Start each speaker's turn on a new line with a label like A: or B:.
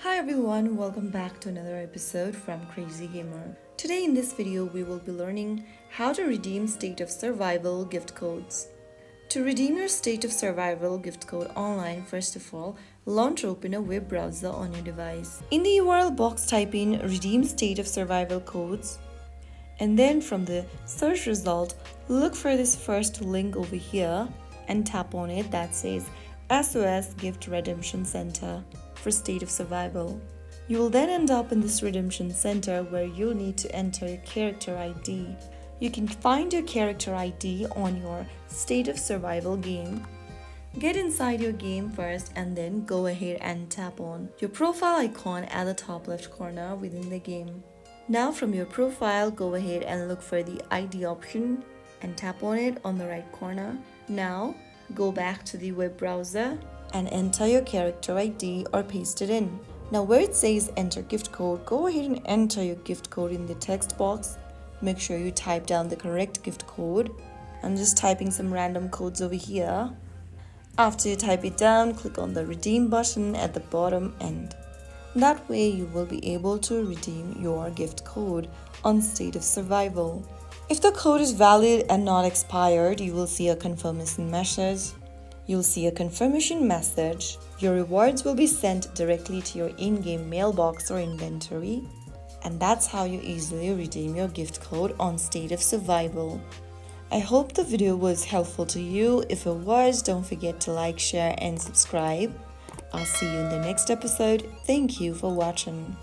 A: Hi everyone, welcome back to another episode from Crazy Gamer. Today in this video we will be learning how to redeem State of Survival gift codes. To redeem your State of Survival gift code online, first of all, launch or open a web browser on your device. In the URL box type in redeem State of Survival codes and then from the search result look for this first link over here and tap on it that says SOS Gift Redemption Center for State of Survival. You will then end up in this redemption center where you'll need to enter your character ID. You can find your character ID on your State of Survival game. Get inside your game first and then go ahead and tap on your profile icon at the top left corner within the game. Now from your profile, go ahead and look for the ID option and tap on it on the right corner. Now go back to the web browser and enter your character ID or paste it in. Now where it says enter gift code, go ahead and enter your gift code in the text box. Make sure you type down the correct gift code. I'm just typing some random codes over here. After you type it down, click on the redeem button at the bottom end. That way you will be able to redeem your gift code on State of Survival. If the code is valid and not expired, you will see a confirmation message. You'll see a confirmation message. Your rewards will be sent directly to your in-game mailbox or inventory. And that's how you easily redeem your gift code on State of Survival. I hope the video was helpful to you. If it was, don't forget to like, share and subscribe. I'll see you in the next episode. Thank you for watching.